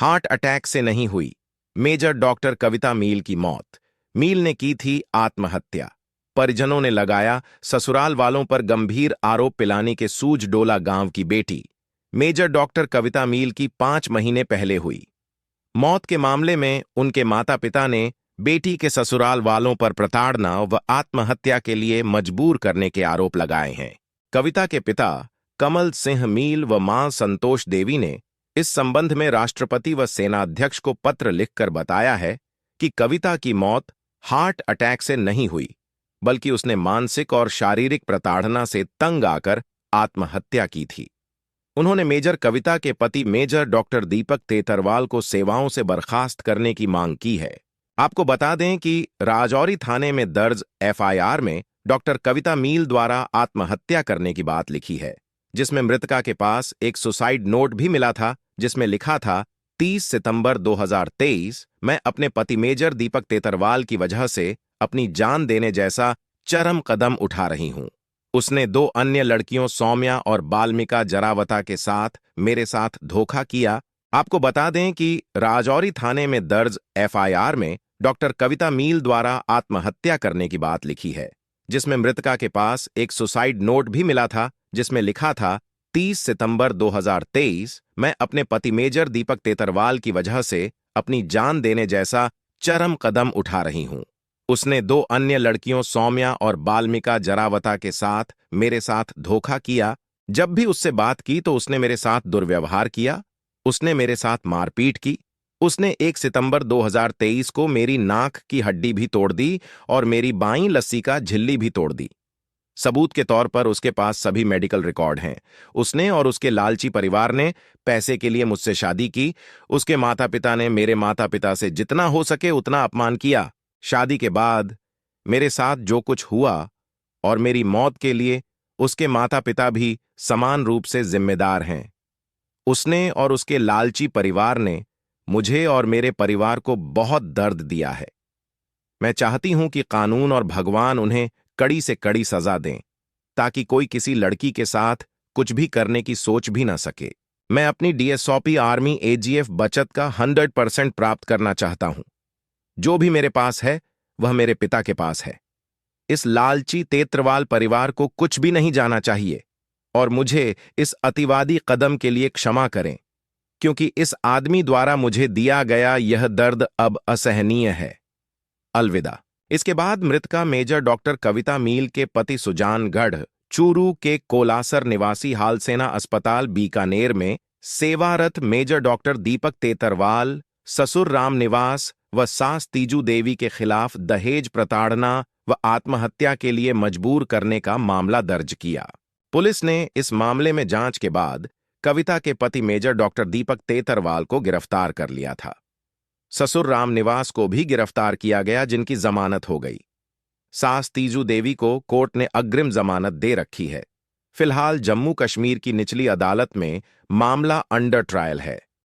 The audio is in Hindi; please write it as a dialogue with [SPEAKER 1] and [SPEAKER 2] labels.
[SPEAKER 1] हार्ट अटैक से नहीं हुई। मेजर डॉक्टर कविता मील की मौत। मील ने की थी आत्महत्या। परिजनों ने लगाया ससुराल वालों पर गंभीर आरोप। पिलानी के सूजडोला गांव की बेटी मेजर डॉक्टर कविता मील की 5 महीने पहले हुई। मौत के मामले में उनके माता पिता ने बेटी के ससुराल वालों पर प्रताड़ना व आत्महत्या के लिए मजबूर करने के आरोप लगाए हैं। कविता के पिता कमल सिंह मील व मां संतोष देवी ने इस संबंध में राष्ट्रपति व सेनाध्यक्ष को पत्र लिखकर बताया है कि कविता की मौत हार्ट अटैक से नहीं हुई, बल्कि उसने मानसिक और शारीरिक प्रताड़ना से तंग आकर आत्महत्या की थी। उन्होंने मेजर कविता के पति मेजर डॉक्टर दीपक तेतरवाल को सेवाओं से बर्खास्त करने की मांग की है। आपको बता दें कि राजौरी थाने में दर्ज एफआईआर में डॉक्टर कविता मील द्वारा आत्महत्या करने की बात लिखी है, जिसमें मृतका के पास एक सुसाइड नोट भी मिला था, जिसमें लिखा था 30 सितंबर 2023 मैं अपने पति मेजर दीपक तेतरवाल की वजह से अपनी जान देने जैसा चरम कदम उठा रही हूं। उसने 2 अन्य लड़कियों सौम्या और बाल्मिका जरावता के साथ मेरे साथ धोखा किया। आपको बता दें कि राजौरी थाने में दर्ज एफआईआर में डॉक्टर कविता मील द्वारा आत्महत्या करने की बात लिखी है, जिसमें मृतका के पास एक सुसाइड नोट भी मिला था, जिसमें लिखा था 30 सितंबर 2023 मैं अपने पति मेजर दीपक तेतरवाल की वजह से अपनी जान देने जैसा चरम कदम उठा रही हूं। उसने 2 अन्य लड़कियों सौम्या और बाल्मिका जरावता के साथ मेरे साथ धोखा किया। जब भी उससे बात की तो उसने मेरे साथ दुर्व्यवहार किया। उसने मेरे साथ मारपीट की। उसने 1 सितंबर 2023 को मेरी नाक की हड्डी भी तोड़ दी और मेरी बाईं लस्सी का झिल्ली भी तोड़ दी। सबूत के तौर पर उसके पास सभी मेडिकल रिकॉर्ड हैं। उसने और उसके लालची परिवार ने पैसे के लिए मुझसे शादी की। उसके माता पिता ने मेरे माता पिता से जितना हो सके उतना अपमान किया। शादी के बाद मेरे साथ जो कुछ हुआ और मेरी मौत के लिए उसके माता पिता भी समान रूप से जिम्मेदार हैं। उसने और उसके लालची परिवार ने मुझे और मेरे परिवार को बहुत दर्द दिया है। मैं चाहती हूं कि कानून और भगवान उन्हें कड़ी से कड़ी सजा दें, ताकि कोई किसी लड़की के साथ कुछ भी करने की सोच भी ना सके। मैं अपनी डीएसओपी आर्मी एजीएफ बचत का 100% प्राप्त करना चाहता हूं। जो भी मेरे पास है वह मेरे पिता के पास है। इस लालची तेतरवाल परिवार को कुछ भी नहीं जाना चाहिए और मुझे इस अतिवादी कदम के लिए क्षमा करें, क्योंकि इस आदमी द्वारा मुझे दिया गया यह दर्द अब असहनीय है। अलविदा। इसके बाद मृतका मेजर डॉक्टर कविता मील के पति सुजानगढ़ चूरू के कोलासर निवासी हाल सेना अस्पताल बीकानेर में सेवारत मेजर डॉक्टर दीपक तेतरवाल, ससुर राम निवास व सास तीजू देवी के खिलाफ दहेज प्रताड़ना व आत्महत्या के लिए मजबूर करने का मामला दर्ज किया। पुलिस ने इस मामले में जांच के बाद कविता के पति मेजर डॉक्टर दीपक तेतरवाल को गिरफ्तार कर लिया था। ससुर राम निवास को भी गिरफ्तार किया गया, जिनकी जमानत हो गई। सास तीजू देवी को कोर्ट ने अग्रिम जमानत दे रखी है। फिलहाल जम्मू कश्मीर की निचली अदालत में मामला अंडर ट्रायल है।